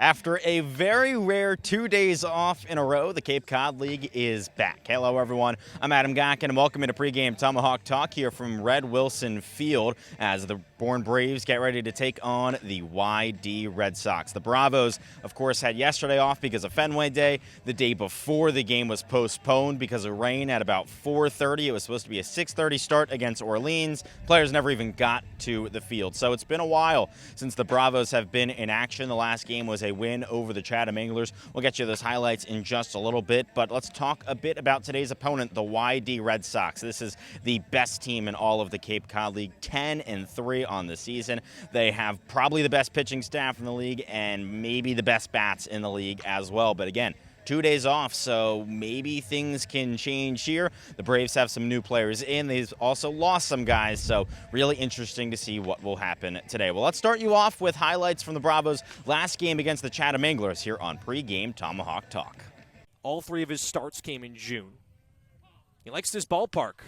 After a very rare 2 days off in a row, the Cape Cod League is back. Hello, everyone. I'm Adam Gockin, and welcome into Pregame Tomahawk Talk here from Red Wilson Field as the Bourne Braves get ready to take on the YD Red Sox. The Bravos, of course, had yesterday off because of Fenway Day. The day before, the game was postponed because of rain at about 4:30. It was supposed to be a 6:30 start against Orleans. Players never even got to the field. So it's been a while since the Bravos have been in action. The last game was a win over the Chatham Anglers. We'll get you those highlights in just a little bit, but let's talk a bit about today's opponent, the YD Red Sox. This is the best team in all of the Cape Cod League, 10-3 on the season. They have probably the best pitching staff in the league and maybe the best bats in the league as well. But again, 2 days off, so maybe things can change here. The Braves have some new players in. They've also lost some guys, so really interesting to see what will happen today. Well, let's start you off with highlights from the Bravos' last game against the Chatham Anglers here on Pregame Tomahawk Talk. All three of his starts came in June. He likes this ballpark,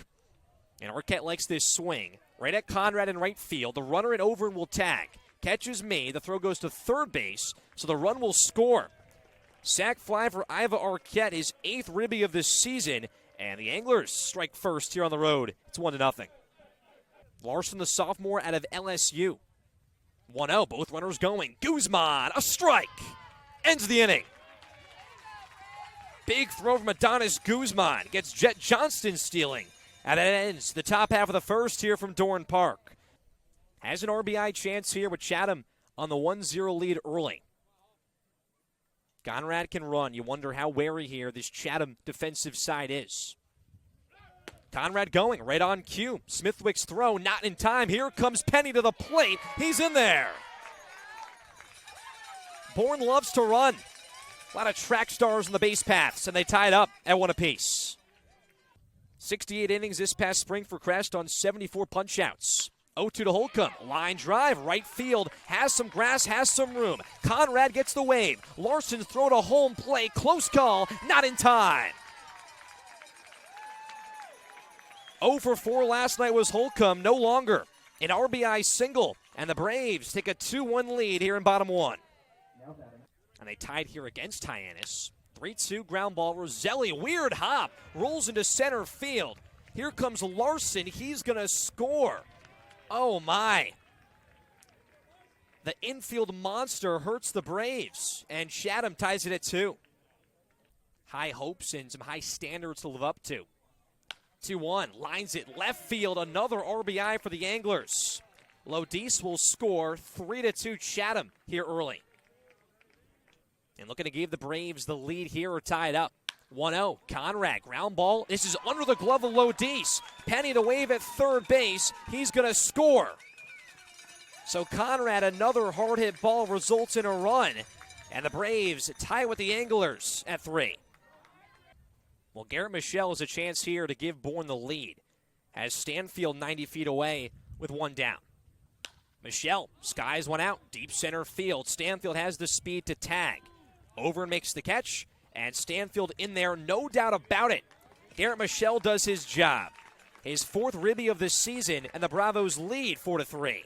and Arquette likes this swing. Right at Conrad in right field. The runner and over and will tag. Catch is made. The throw goes to third base, so the run will score. Sac fly for Iva Arquette, his 8th ribby of this season, and the Anglers strike first here on the road. It's 1-0. Larson, the sophomore out of LSU. 1-0, both runners going. Guzman, a strike, ends the inning. Big throw from Adonis Guzman, gets Jet Johnston stealing, and it ends the top half of the first here from Dorn Park. Has an RBI chance here with Chatham on the 1-0 lead early. Conrad can run. You wonder how wary here this Chatham defensive side is. Conrad going right on cue. Smithwick's throw not in time. Here comes Penny to the plate. He's in there. Bourne loves to run. A lot of track stars on the base paths, and they tied up at 1 apiece. 68 innings this past spring for Crest on 74 punch-outs. 0-2 to Holcomb. Line drive, right field. Has some grass, has some room. Conrad gets the wave. Larson's throw to home plate. Close call, not in time. 0 for 4 last night was Holcomb. No longer. An RBI single. And the Braves take a 2-1 lead here in bottom 1. And they tied here against Hyannis. 3-2 ground ball. Roselli, weird hop. Rolls into center field. Here comes Larson. He's going to score. Oh, my. The infield monster hurts the Braves, and Chatham ties it at 2. High hopes and some high standards to live up to. 2-1, lines it left field, another RBI for the Anglers. Lodis will score 3-2 Chatham here early. And looking to give the Braves the lead here or tie it up. 1-0, Conrad, ground ball. This is under the glove of Lodis. Penny to wave at third base. He's going to score. So Conrad, another hard hit ball results in a run. And the Braves tie with the Anglers at 3. Well, Garrett Michelle has a chance here to give Bourne the lead. Has Stanfield 90 feet away with 1 down. Michelle skies one out, deep center field. Stanfield has the speed to tag. Over makes the catch. And Stanfield in there, no doubt about it. Garrett Michelle does his job. His 4th ribby of this season, and the Bravos lead 4-3.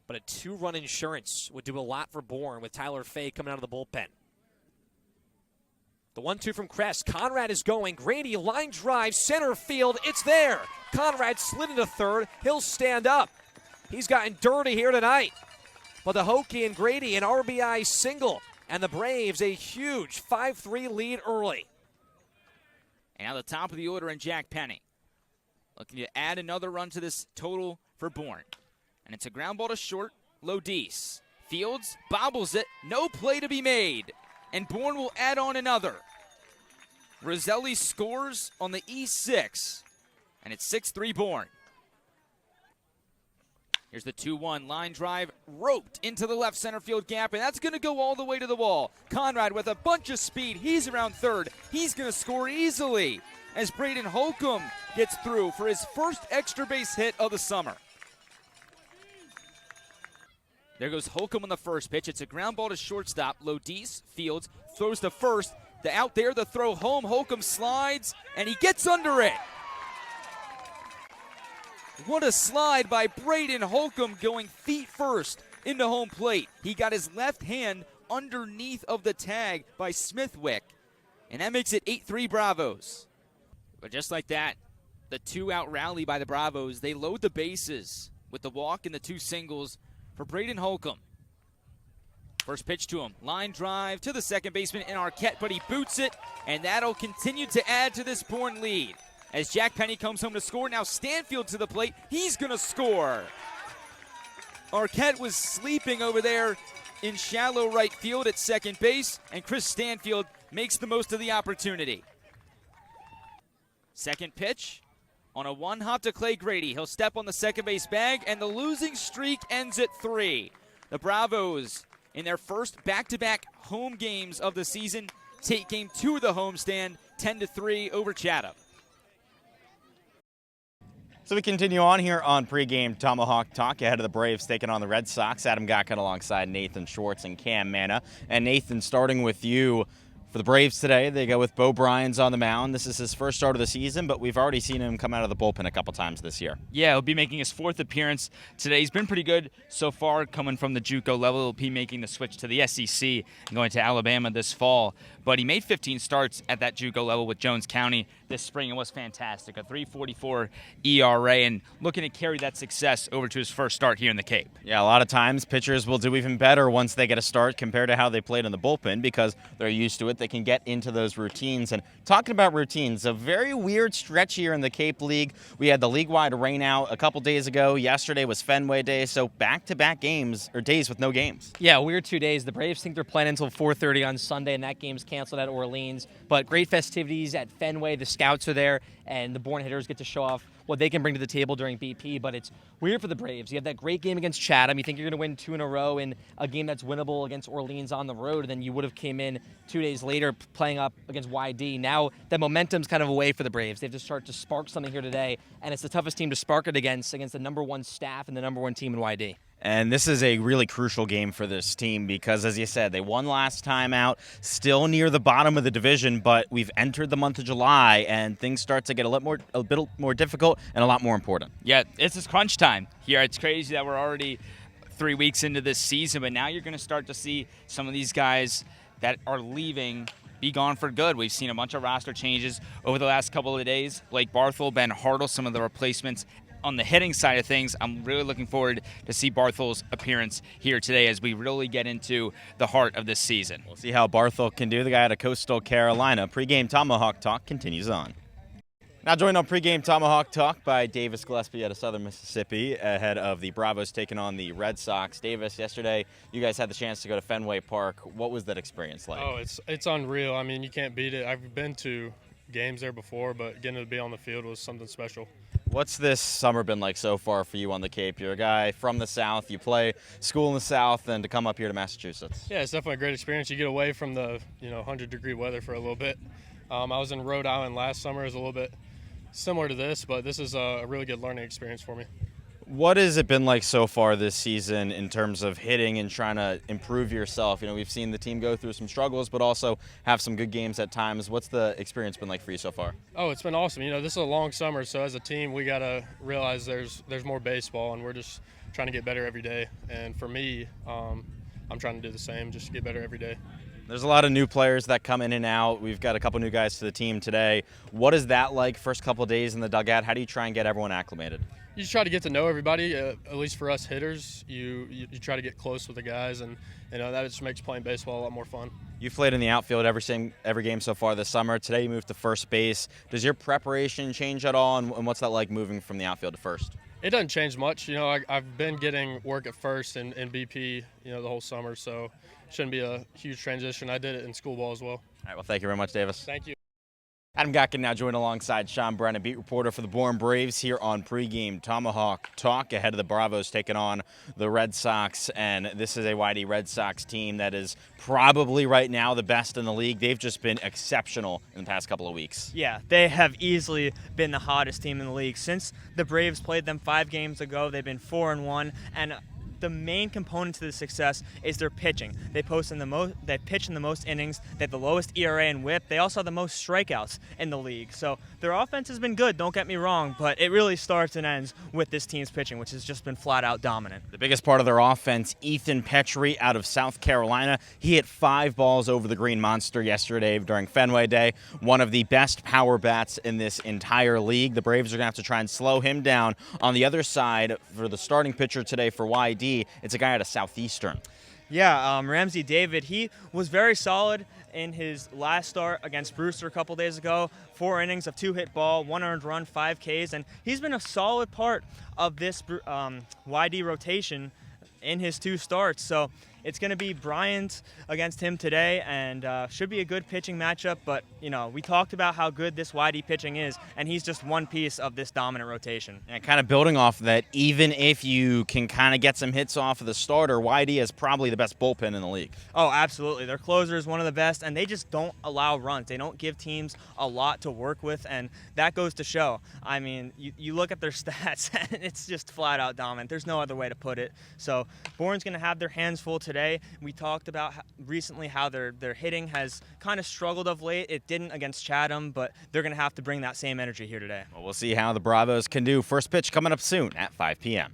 But a 2-run insurance would do a lot for Bourne with Tyler Fay coming out of the bullpen. The 1-2 from Crest. Conrad is going. Grady, line drive, center field. It's there. Conrad slid into third. He'll stand up. He's gotten dirty here tonight. But the Hokie and Grady, an RBI single. And the Braves, a huge 5-3 lead early. And now the top of the order in Jack Penny. Looking to add another run to this total for Bourne. And it's a ground ball to short. Lodis. Fields bobbles it. No play to be made. And Bourne will add on another. Roselli scores on the E6. And it's 6-3 Bourne. Here's the 2-1 line drive, roped into the left center field gap, and that's going to go all the way to the wall. Conrad with a bunch of speed. He's around third. He's going to score easily as Braden Holcomb gets through for his first extra base hit of the summer. There goes Holcomb on the first pitch. It's a ground ball to shortstop. Lodis, Fields, throws to first. Out there, the throw home. Holcomb slides, and he gets under it. What a slide by Braden Holcomb going feet first into home plate. He got his left hand underneath of the tag by Smithwick, and that makes it 8-3 Bravos. But just like that, the 2-out rally by the Bravos, they load the bases with the walk and the 2 singles for Braden Holcomb. First pitch to him, line drive to the second baseman in Arquette, but he boots it, and that'll continue to add to this Bourne lead. As Jack Penny comes home to score, now Stanfield to the plate, he's gonna score. Arquette was sleeping over there in shallow right field at second base, and Chris Stanfield makes the most of the opportunity. Second pitch on a 1-hop to Clay Grady. He'll step on the second base bag, and the losing streak ends at 3. The Bravos, in their first back-to-back home games of the season, take game 2 of the homestand, 10-3 over Chatham. So we continue on here on pregame Tomahawk Talk ahead of the Braves taking on the Red Sox. Adam Gotkin alongside Nathan Schwartz and Cam Manna. And Nathan, starting with you, for the Braves today, they go with Bo Bryans on the mound. This is his first start of the season, but we've already seen him come out of the bullpen a couple times this year. Yeah, he'll be making his 4th appearance today. He's been pretty good so far coming from the JUCO level. He'll be making the switch to the SEC and going to Alabama this fall. But he made 15 starts at that JUCO level with Jones County this spring. It was fantastic, a 3.44 ERA, and looking to carry that success over to his first start here in the Cape. Yeah, a lot of times pitchers will do even better once they get a start compared to how they played in the bullpen because they're used to it. They can get into those routines. And talking about routines, a very weird stretch here in the Cape League. We had the league-wide rainout a couple days ago. Yesterday was Fenway Day, so back-to-back games or days with no games. Yeah, weird 2 days. The Braves think they're playing until 4:30 on Sunday, and that game's canceled at Orleans. But great festivities at Fenway. The scouts are there, and the Bourne hitters get to show off what they can bring to the table during BP. But it's weird for the Braves. You have that great game against Chatham. You think you're going to win 2 in a row in a game that's winnable against Orleans on the road, and then you would have came in 2 days later playing up against YD. Now that momentum's kind of away for the Braves. They have to start to spark something here today, and it's the toughest team to spark it against the #1 staff and the #1 team in YD. And this is a really crucial game for this team because, as you said, they won last time out, still near the bottom of the division, but we've entered the month of July, and things start to get a bit more difficult and a lot more important. Yeah, it's just crunch time here. It's crazy that we're already 3 weeks into this season, but now you're going to start to see some of these guys that are leaving be gone for good. We've seen a bunch of roster changes over the last couple of days. Blake Barthel, Ben Hartle, some of the replacements on the hitting side of things. I'm really looking forward to see Barthel's appearance here today as we really get into the heart of this season. We'll see how Barthel can do, the guy out of Coastal Carolina. Pregame Tomahawk Talk continues on. Now joined on Pregame Tomahawk Talk by Davis Gillespie out of Southern Mississippi ahead of the Bravos taking on the Red Sox. Davis, yesterday you guys had the chance to go to Fenway Park. What was that experience like? Oh, it's unreal. I mean, you can't beat it. I've been to games there before, but getting to be on the field was something special. What's this summer been like so far for you on the Cape? You're a guy from the South. You play school in the South, and to come up here to Massachusetts. Yeah, it's definitely a great experience. You get away from the 100-degree weather for a little bit. I was in Rhode Island last summer. It was a little bit similar to this, but this is a really good learning experience for me. What has it been like so far this season in terms of hitting and trying to improve yourself? We've seen the team go through some struggles, but also have some good games at times. What's the experience been like for you so far? Oh, it's been awesome. This is a long summer, so as a team, we got to realize there's more baseball, and we're just trying to get better every day. And for me, I'm trying to do the same, just get better every day. There's a lot of new players that come in and out. We've got a couple new guys to the team today. What is that like first couple of days in the dugout? How do you try and get everyone acclimated? You just try to get to know everybody. At least for us hitters, you try to get close with the guys, and that just makes playing baseball a lot more fun. You've played in the outfield every game so far this summer. Today you moved to first base. Does your preparation change at all, and what's that like moving from the outfield to first? It doesn't change much. I've been getting work at first and BP, the whole summer, so it shouldn't be a huge transition. I did it in school ball as well. All right, well, thank you very much, Davis. Thank you. Adam Gotkin now joined alongside Sean Brennan, beat reporter for the Bourne Braves here on Pregame Tomahawk Talk ahead of the Bravos taking on the Red Sox. And this is a YD Red Sox team that is probably right now the best in the league. They've just been exceptional in the past couple of weeks. Yeah, they have easily been the hottest team in the league. Since the Braves played them 5 games ago, they've been 4-1. And the main component to the success is their pitching. They pitch in the most innings. They have the lowest ERA and WHIP. They also have the most strikeouts in the league. So their offense has been good, don't get me wrong, but it really starts and ends with this team's pitching, which has just been flat out dominant. The biggest part of their offense, Ethan Petrie out of South Carolina. He hit 5 balls over the Green Monster yesterday during Fenway Day. One of the best power bats in this entire league. The Braves are going to have to try and slow him down. On the other side, for the starting pitcher today for YD, it's a guy out of Southeastern. Yeah, Ramsey David, he was very solid in his last start against Brewster a couple days ago. 4 innings of 2-hit ball, 1 earned run, 5 Ks, and he's been a solid part of this YD rotation in his 2 starts. So it's going to be Bryant against him today, and should be a good pitching matchup. But, you know, we talked about how good this YD pitching is, and he's just one piece of this dominant rotation. And kind of building off of that, even if you can kind of get some hits off of the starter, YD is probably the best bullpen in the league. Oh, absolutely. Their closer is one of the best, and they just don't allow runs. They don't give teams a lot to work with, and that goes to show. I mean, you look at their stats, and it's just flat out dominant. There's no other way to put it. So Bourne's going to have their hands full today. We talked about recently how their hitting has kind of struggled of late. It didn't against Chatham, but they're going to have to bring that same energy here today. Well, we'll see how the Bravos can do. First pitch coming up soon at 5 p.m.